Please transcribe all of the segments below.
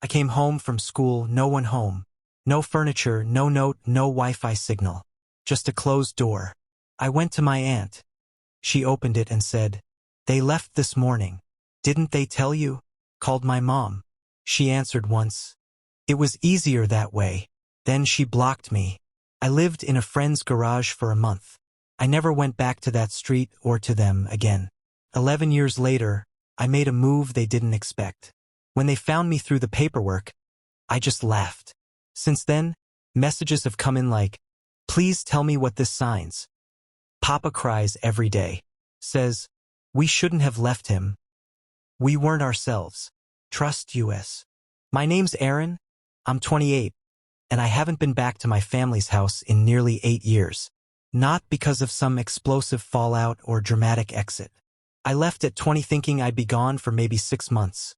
I came home from school, no one home. No furniture, no note, no Wi-Fi signal. Just a closed door. I went to my aunt. She opened it and said, "They left this morning. Didn't they tell you?" Called my mom. She answered once. It was easier that way. Then she blocked me. I lived in a friend's garage for a month. I never went back to that street or to them again. 11 years later, I made a move they didn't expect. When they found me through the paperwork, I just laughed. Since then, messages have come in like, "Please tell me what this signs." Papa cries every day. Says, "We shouldn't have left him. We weren't ourselves. Trust us." My name's Aaron. I'm 28, and I haven't been back to my family's house in nearly 8 years. Not because of some explosive fallout or dramatic exit. I left at 20 thinking I'd be gone for maybe 6 months.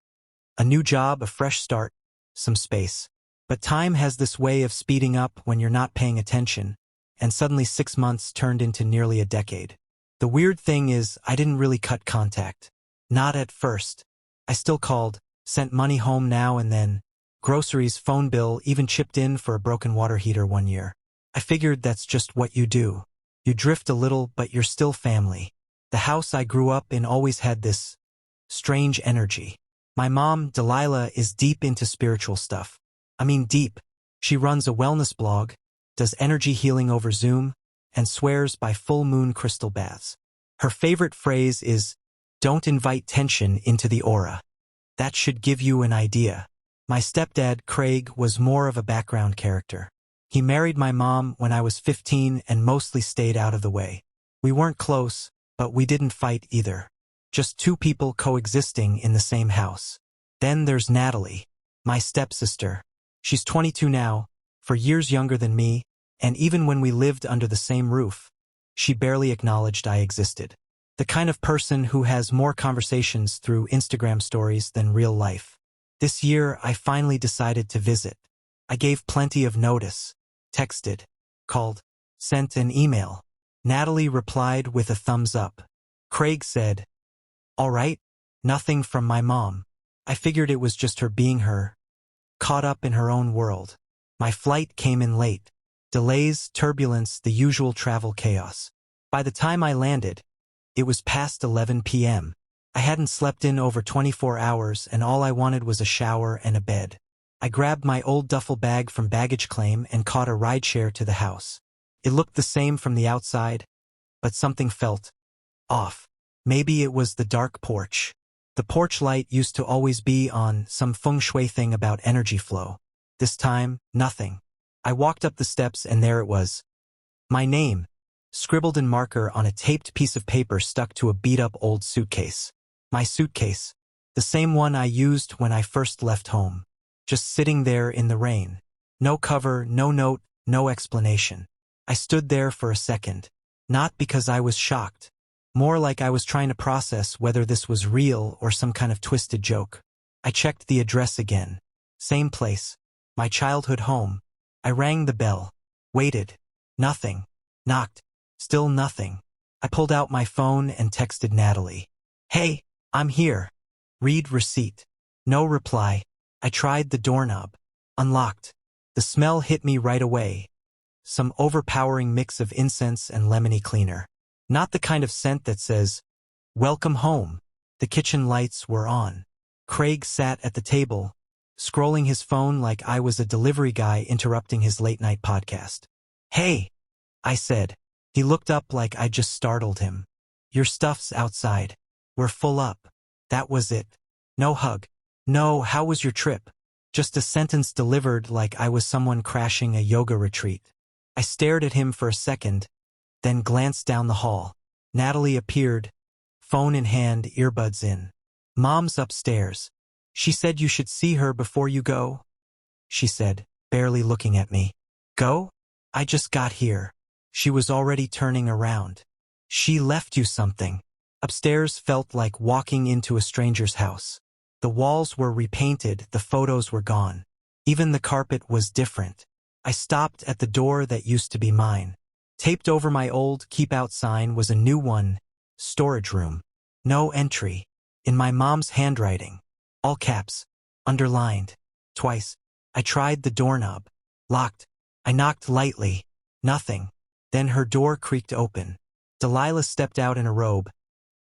A new job, a fresh start, some space. But time has this way of speeding up when you're not paying attention, and suddenly 6 months turned into nearly a decade. The weird thing is, I didn't really cut contact. Not at first. I still called, sent money home now and then. Groceries, phone bill, even chipped in for a broken water heater one year. I figured that's just what you do. You drift a little, but you're still family. The house I grew up in always had this strange energy. My mom, Delilah, is deep into spiritual stuff. I mean deep. She runs a wellness blog, does energy healing over Zoom, and swears by full moon crystal baths. Her favorite phrase is, "Don't invite tension into the aura." That should give you an idea. My stepdad, Craig, was more of a background character. He married my mom when I was 15 and mostly stayed out of the way. We weren't close, but we didn't fight either. Just two people coexisting in the same house. Then there's Natalie, my stepsister. She's 22 now, for years younger than me, and even when we lived under the same roof, she barely acknowledged I existed. The kind of person who has more conversations through Instagram stories than real life. This year, I finally decided to visit. I gave plenty of notice. Texted, called, sent an email. Natalie replied with a thumbs up. Craig said, "All right, nothing from my mom." I figured it was just her being her, caught up in her own world. My flight came in late. Delays, turbulence, the usual travel chaos. By the time I landed, it was past 11 p.m. I hadn't slept in over 24 hours and all I wanted was a shower and a bed. I grabbed my old duffel bag from baggage claim and caught a rideshare to the house. It looked the same from the outside, but something felt off. Maybe it was the dark porch. The porch light used to always be on, some feng shui thing about energy flow. This time, nothing. I walked up the steps and there it was. My name, scribbled in marker on a taped piece of paper stuck to a beat-up old suitcase. My suitcase, the same one I used when I first left home. Just sitting there in the rain. No cover, no note, no explanation. I stood there for a second. Not because I was shocked. More like I was trying to process whether this was real or some kind of twisted joke. I checked the address again. Same place. My childhood home. I rang the bell. Waited. Nothing. Knocked. Still nothing. I pulled out my phone and texted Natalie. "Hey, I'm here. Read receipt." No reply. I tried the doorknob. Unlocked. The smell hit me right away. Some overpowering mix of incense and lemony cleaner. Not the kind of scent that says, "Welcome home." The kitchen lights were on. Craig sat at the table, scrolling his phone like I was a delivery guy interrupting his late-night podcast. "Hey," I said. He looked up like I just startled him. "Your stuff's outside. We're full up." That was it. No hug. No, "How was your trip?" Just a sentence delivered like I was someone crashing a yoga retreat. I stared at him for a second, then glanced down the hall. Natalie appeared, phone in hand, earbuds in. "Mom's upstairs. She said you should see her before you go," she said, barely looking at me. "Go? I just got here." She was already turning around. "She left you something." Upstairs felt like walking into a stranger's house. The walls were repainted, the photos were gone. Even the carpet was different. I stopped at the door that used to be mine. Taped over my old keep out sign was a new one, storage room. No entry. In my mom's handwriting. All caps. Underlined. Twice. I tried the doorknob. Locked. I knocked lightly. Nothing. Then her door creaked open. Delilah stepped out in a robe,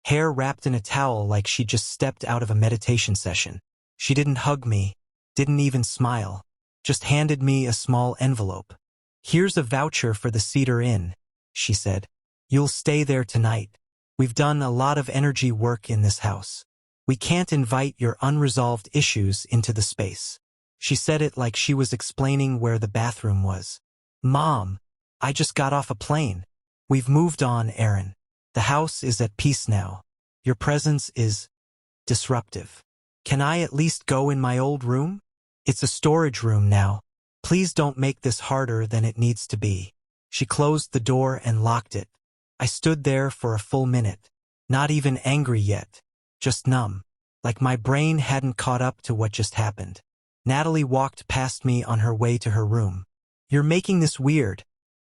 hair wrapped in a towel like she just stepped out of a meditation session. She didn't hug me, didn't even smile, just handed me a small envelope. "Here's a voucher for the Cedar Inn," she said. "You'll stay there tonight. We've done a lot of energy work in this house. We can't invite your unresolved issues into the space." She said it like she was explaining where the bathroom was. "Mom, I just got off a plane. We've moved on, Aaron. The house is at peace now. Your presence is disruptive. Can I at least go in my old room? It's a storage room now. Please don't make this harder than it needs to be." She closed the door and locked it. I stood there for a full minute, not even angry yet, just numb, like my brain hadn't caught up to what just happened. Natalie walked past me on her way to her room. "You're making this weird,"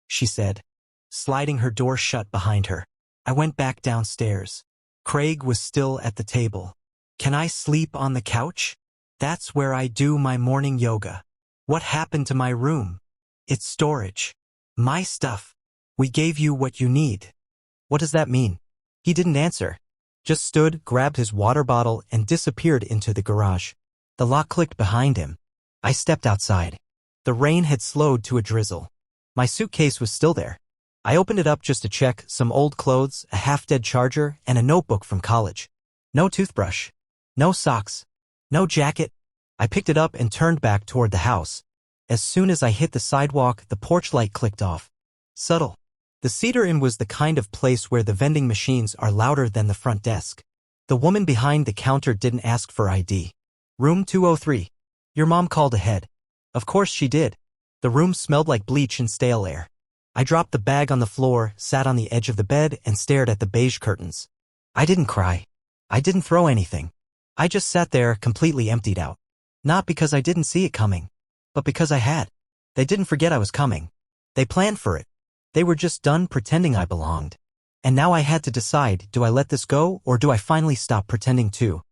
she said, sliding her door shut behind her. I went back downstairs. Craig was still at the table. "Can I sleep on the couch? That's where I do my morning yoga." "What happened to my room?" "It's storage. My stuff. We gave you what you need." "What does that mean?" He didn't answer. Just stood, grabbed his water bottle, and disappeared into the garage. The lock clicked behind him. I stepped outside. The rain had slowed to a drizzle. My suitcase was still there. I opened it up just to check some old clothes, a half-dead charger, and a notebook from college. No toothbrush. No socks. No jacket. I picked it up and turned back toward the house. As soon as I hit the sidewalk, the porch light clicked off. Subtle. The Cedar Inn was the kind of place where the vending machines are louder than the front desk. The woman behind the counter didn't ask for ID. "Room 203. Your mom called ahead." Of course she did. The room smelled like bleach and stale air. I dropped the bag on the floor, sat on the edge of the bed, and stared at the beige curtains. I didn't cry. I didn't throw anything. I just sat there, completely emptied out. Not because I didn't see it coming, but because I had. They didn't forget I was coming. They planned for it. They were just done pretending I belonged. And now I had to decide, do I let this go, or do I finally stop pretending too?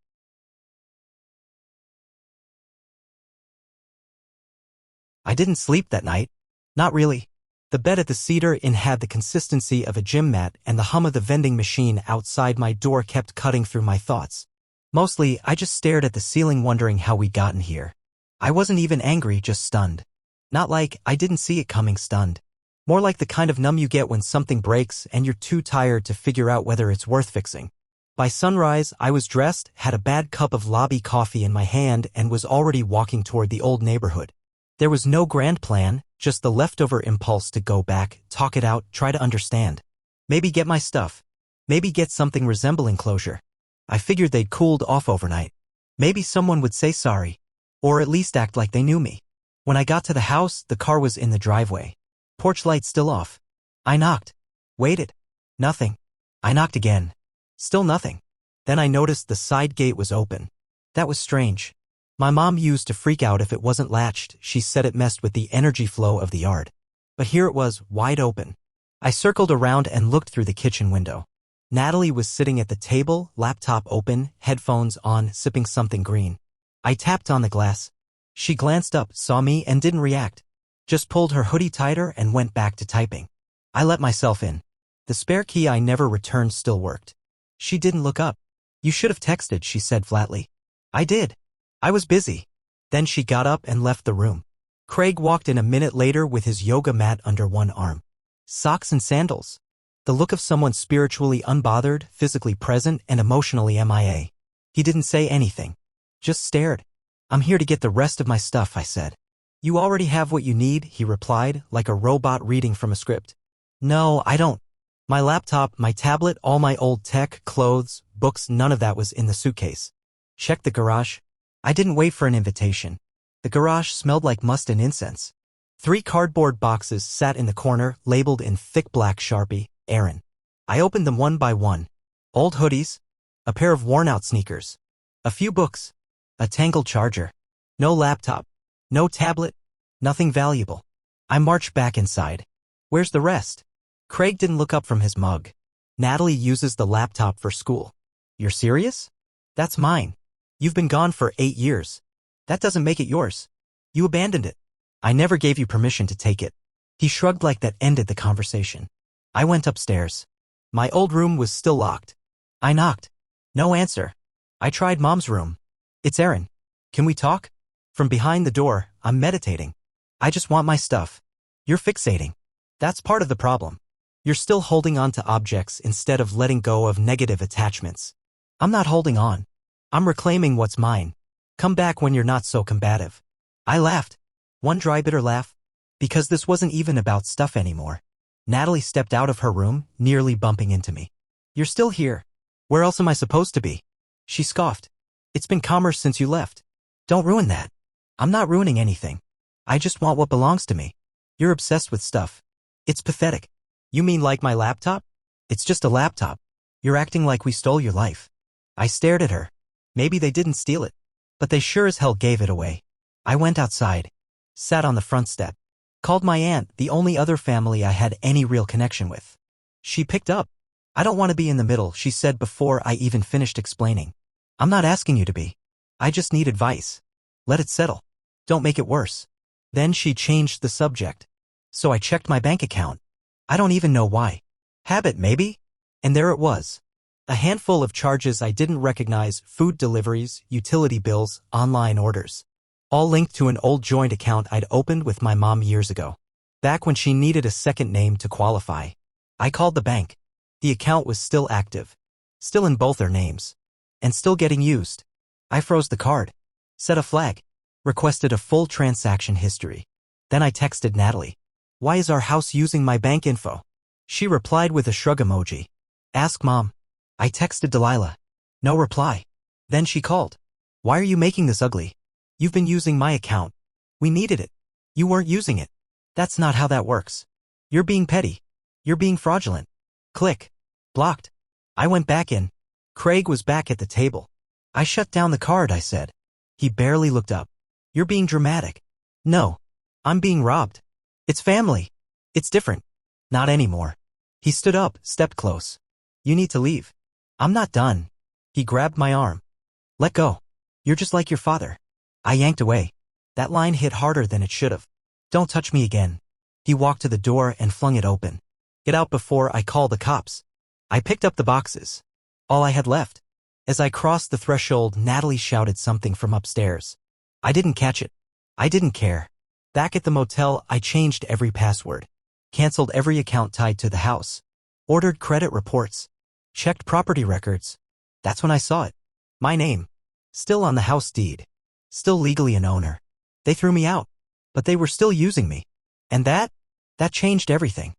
I didn't sleep that night. Not really. The bed at the Cedar Inn had the consistency of a gym mat, and the hum of the vending machine outside my door kept cutting through my thoughts. Mostly, I just stared at the ceiling wondering how we'd gotten here. I wasn't even angry, just stunned. Not like I didn't see it coming stunned. More like the kind of numb you get when something breaks and you're too tired to figure out whether it's worth fixing. By sunrise, I was dressed, had a bad cup of lobby coffee in my hand, and was already walking toward the old neighborhood. There was no grand plan, just the leftover impulse to go back, talk it out, try to understand. Maybe get my stuff. Maybe get something resembling closure. I figured they'd cooled off overnight. Maybe someone would say sorry. Or at least act like they knew me. When I got to the house, the car was in the driveway. Porch light still off. I knocked. Waited. Nothing. I knocked again. Still nothing. Then I noticed the side gate was open. That was strange. My mom used to freak out if it wasn't latched. She said it messed with the energy flow of the yard. But here it was, wide open. I circled around and looked through the kitchen window. Natalie was sitting at the table, laptop open, headphones on, sipping something green. I tapped on the glass. She glanced up, saw me, and didn't react. Just pulled her hoodie tighter and went back to typing. I let myself in. The spare key I never returned still worked. She didn't look up. "You should have texted," she said flatly. I did. I was busy. Then she got up and left the room. Craig walked in a minute later with his yoga mat under one arm. Socks and sandals. The look of someone spiritually unbothered, physically present, and emotionally MIA. He didn't say anything. Just stared. "I'm here to get the rest of my stuff," I said. "You already have what you need," he replied, like a robot reading from a script. "No, I don't. My laptop, my tablet, all my old tech, clothes, books, none of that was in the suitcase." "Check the garage." I didn't wait for an invitation. The garage smelled like must and incense. 3 cardboard boxes sat in the corner, labeled in thick black Sharpie, Aaron. I opened them one by one. Old hoodies, a pair of worn-out sneakers, a few books, a tangled charger. No laptop, no tablet, nothing valuable. I marched back inside. "Where's the rest?" Craig didn't look up from his mug. "Natalie uses the laptop for school." "You're serious?" "That's mine. You've been gone for 8 years. That doesn't make it yours." You abandoned it. I never gave you permission to take it. He shrugged like that ended the conversation. I went upstairs. My old room was still locked. I knocked. No answer. I tried Mom's room. It's Erin. Can we talk? From behind the door, I'm meditating. I just want my stuff. You're fixating. That's part of the problem. You're still holding on to objects instead of letting go of negative attachments. I'm not holding on. I'm reclaiming what's mine. Come back when you're not so combative. I laughed. One dry bitter laugh. Because this wasn't even about stuff anymore. Natalie stepped out of her room, nearly bumping into me. You're still here. Where else am I supposed to be? She scoffed. It's been calmer since you left. Don't ruin that. I'm not ruining anything. I just want what belongs to me. You're obsessed with stuff. It's pathetic. You mean like my laptop? It's just a laptop. You're acting like we stole your life. I stared at her. Maybe they didn't steal it, but they sure as hell gave it away. I went outside, sat on the front step, called my aunt, the only other family I had any real connection with. She picked up. I don't want to be in the middle, she said before I even finished explaining. I'm not asking you to be. I just need advice. Let it settle. Don't make it worse. Then she changed the subject. So I checked my bank account. I don't even know why. Habit, maybe? And there it was. A handful of charges I didn't recognize: food deliveries, utility bills, online orders. All linked to an old joint account I'd opened with my mom years ago. Back when she needed a second name to qualify. I called the bank. The account was still active. Still in both their names. And still getting used. I froze the card. Set a flag. Requested a full transaction history. Then I texted Natalie. Why is our house using my bank info? She replied with a shrug emoji. Ask Mom. I texted Delilah. No reply. Then she called. Why are you making this ugly? You've been using my account. We needed it. You weren't using it. That's not how that works. You're being petty. You're being fraudulent. Click. Blocked. I went back in. Craig was back at the table. I shut down the card, I said. He barely looked up. You're being dramatic. No. I'm being robbed. It's family. It's different. Not anymore. He stood up, stepped close. You need to leave. I'm not done. He grabbed my arm. Let go. You're just like your father. I yanked away. That line hit harder than it should have. Don't touch me again. He walked to the door and flung it open. Get out before I call the cops. I picked up the boxes. All I had left. As I crossed the threshold, Natalie shouted something from upstairs. I didn't catch it. I didn't care. Back at the motel, I changed every password. Canceled every account tied to the house. Ordered credit reports. Checked property records. That's when I saw it. My name. Still on the house deed. Still legally an owner. They threw me out. But they were still using me. And that changed everything.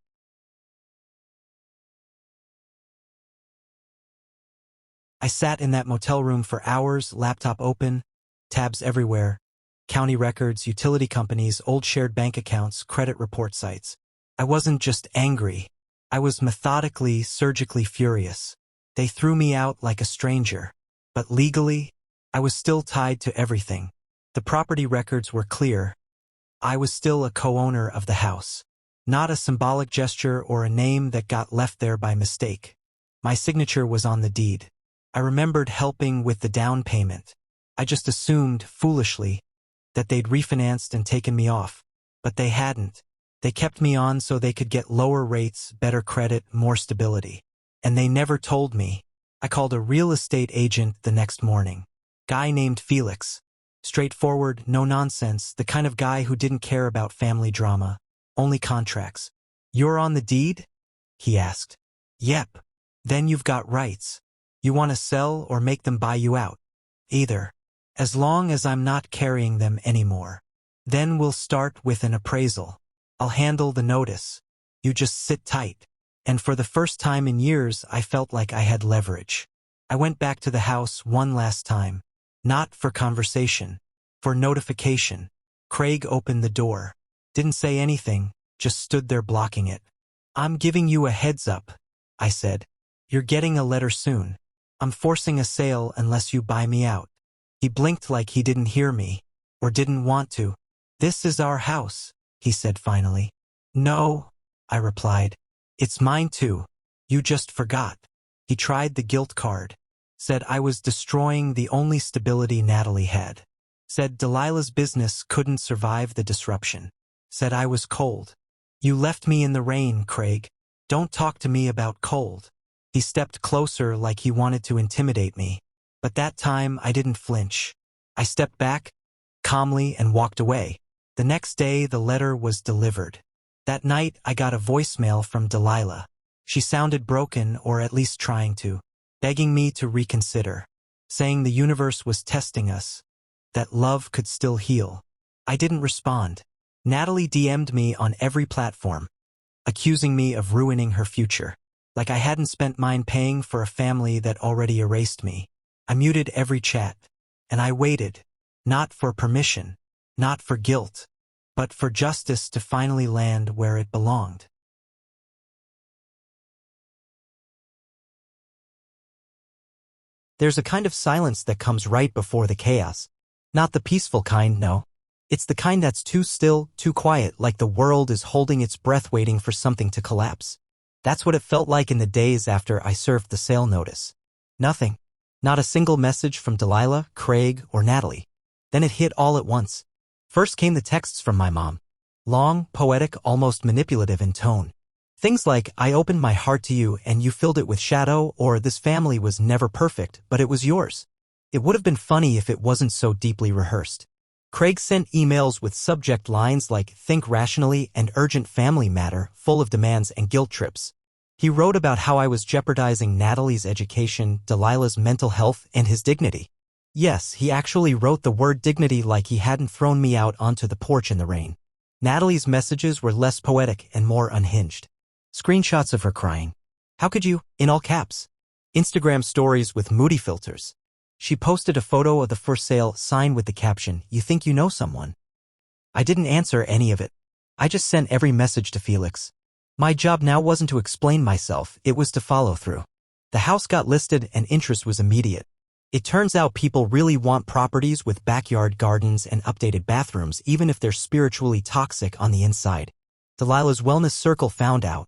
I sat in that motel room for hours, laptop open, tabs everywhere. County records, utility companies, old shared bank accounts, credit report sites. I wasn't just angry. I was methodically, surgically furious. They threw me out like a stranger. But legally, I was still tied to everything. The property records were clear. I was still a co-owner of the house. Not a symbolic gesture or a name that got left there by mistake. My signature was on the deed. I remembered helping with the down payment. I just assumed, foolishly, that they'd refinanced and taken me off. But they hadn't. They kept me on so they could get lower rates, better credit, more stability. And they never told me. I called a real estate agent the next morning. Guy named Felix. Straightforward, no nonsense, the kind of guy who didn't care about family drama. Only contracts. You're on the deed? He asked. Yep. Then you've got rights. You want to sell or make them buy you out? Either. As long as I'm not carrying them anymore. Then we'll start with an appraisal. I'll handle the notice. You just sit tight. And for the first time in years, I felt like I had leverage. I went back to the house one last time. Not for conversation. For notification. Craig opened the door. Didn't say anything, just stood there blocking it. I'm giving you a heads up, I said. You're getting a letter soon. I'm forcing a sale unless you buy me out. He blinked like he didn't hear me, or didn't want to. This is our house, he said finally. No, I replied. It's mine too. You just forgot. He tried the guilt card. Said I was destroying the only stability Natalie had. Said Delilah's business couldn't survive the disruption. Said I was cold. You left me in the rain, Craig. Don't talk to me about cold. He stepped closer like he wanted to intimidate me. But that time I didn't flinch. I stepped back, calmly, and walked away. The next day the letter was delivered. That night I got a voicemail from Delilah. She sounded broken, or at least trying to, begging me to reconsider, saying the universe was testing us, that love could still heal. I didn't respond. Natalie DM'd me on every platform, accusing me of ruining her future, like I hadn't spent mine paying for a family that already erased me. I muted every chat, and I waited, not for permission, not for guilt, but for justice to finally land where it belonged. There's a kind of silence that comes right before the chaos. Not the peaceful kind, no. It's the kind that's too still, too quiet, like the world is holding its breath waiting for something to collapse. That's what it felt like in the days after I served the sale notice. Nothing. Not a single message from Delilah, Craig, or Natalie. Then it hit all at once. First came the texts from my mom. Long, poetic, almost manipulative in tone. Things like, I opened my heart to you and you filled it with shadow, or this family was never perfect, but it was yours. It would have been funny if it wasn't so deeply rehearsed. Craig sent emails with subject lines like think rationally and urgent family matter, full of demands and guilt trips. He wrote about how I was jeopardizing Natalie's education, Delilah's mental health, and his dignity. Yes, he actually wrote the word dignity like he hadn't thrown me out onto the porch in the rain. Natalie's messages were less poetic and more unhinged. Screenshots of her crying. How could you? In all caps. Instagram stories with moody filters. She posted a photo of the for sale sign with the caption, "You think you know someone?" I didn't answer any of it. I just sent every message to Felix. My job now wasn't to explain myself, it was to follow through. The house got listed and interest was immediate. It turns out people really want properties with backyard gardens and updated bathrooms, even if they're spiritually toxic on the inside. Delilah's wellness circle found out.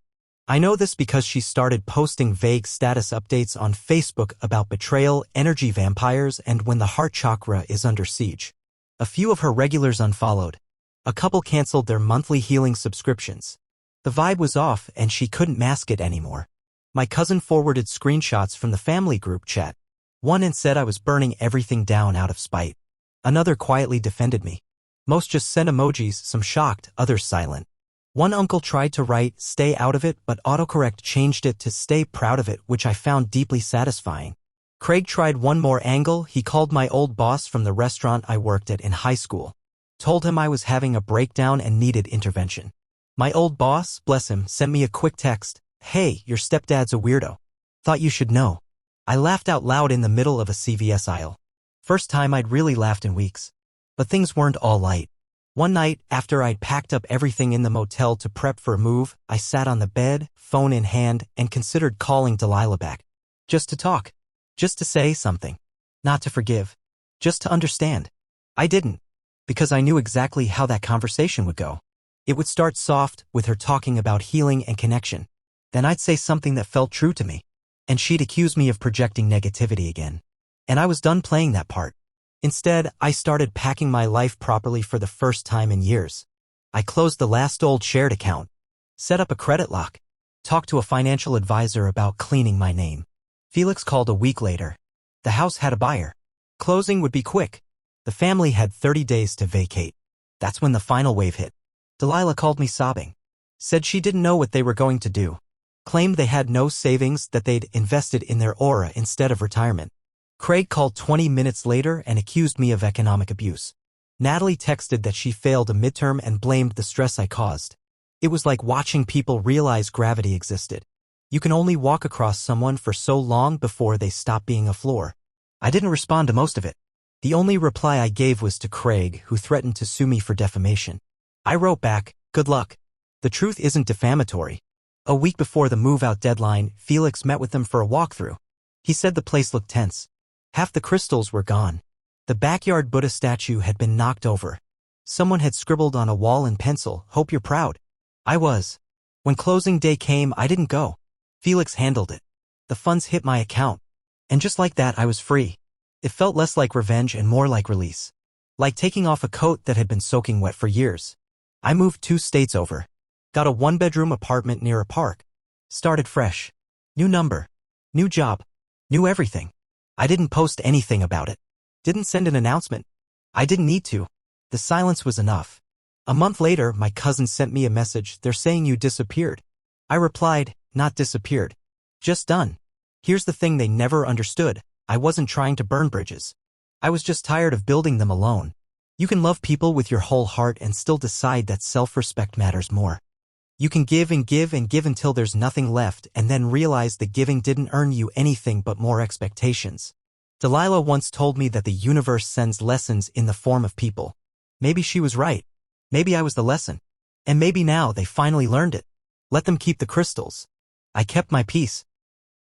I know this because she started posting vague status updates on Facebook about betrayal, energy vampires, and when the heart chakra is under siege. A few of her regulars unfollowed. A couple canceled their monthly healing subscriptions. The vibe was off and she couldn't mask it anymore. My cousin forwarded screenshots from the family group chat. One and said I was burning everything down out of spite. Another quietly defended me. Most just sent emojis, some shocked, others silent. One uncle tried to write, "Stay out of it," but autocorrect changed it to "Stay proud of it," which I found deeply satisfying. Craig tried one more angle. He called my old boss from the restaurant I worked at in high school. Told him I was having a breakdown and needed intervention. My old boss, bless him, sent me a quick text. "Hey, your stepdad's a weirdo. Thought you should know." I laughed out loud in the middle of a CVS aisle. First time I'd really laughed in weeks. But things weren't all light. One night, after I'd packed up everything in the motel to prep for a move, I sat on the bed, phone in hand, and considered calling Delilah back. Just to talk. Just to say something. Not to forgive. Just to understand. I didn't. Because I knew exactly how that conversation would go. It would start soft, with her talking about healing and connection. Then I'd say something that felt true to me. And she'd accuse me of projecting negativity again. And I was done playing that part. Instead, I started packing my life properly for the first time in years. I closed the last old shared account, set up a credit lock, talked to a financial advisor about cleaning my name. Felix called a week later. The house had a buyer. Closing would be quick. The family had 30 days to vacate. That's when the final wave hit. Delilah called me sobbing. Said she didn't know what they were going to do. Claimed they had no savings, that they'd invested in their aura instead of retirement. Craig called 20 minutes later and accused me of economic abuse. Natalie texted that she failed a midterm and blamed the stress I caused. It was like watching people realize gravity existed. You can only walk across someone for so long before they stop being a floor. I didn't respond to most of it. The only reply I gave was to Craig, who threatened to sue me for defamation. I wrote back, "Good luck. The truth isn't defamatory." A week before the move-out deadline, Felix met with them for a walkthrough. He said the place looked tense. Half the crystals were gone. The backyard Buddha statue had been knocked over. Someone had scribbled on a wall in pencil, "Hope you're proud." I was. When closing day came, I didn't go. Felix handled it. The funds hit my account. And just like that, I was free. It felt less like revenge and more like release. Like taking off a coat that had been soaking wet for years. I moved 2 states over. Got a 1-bedroom apartment near a park. Started fresh. New number. New job. New everything. I didn't post anything about it. Didn't send an announcement. I didn't need to. The silence was enough. A month later, my cousin sent me a message. They're saying you disappeared. I replied, not disappeared. Just done. Here's the thing they never understood. I wasn't trying to burn bridges. I was just tired of building them alone. You can love people with your whole heart and still decide that self-respect matters more. You can give and give and give until there's nothing left and then realize the giving didn't earn you anything but more expectations. Delilah once told me that the universe sends lessons in the form of people. Maybe she was right. Maybe I was the lesson. And maybe now they finally learned it. Let them keep the crystals. I kept my peace.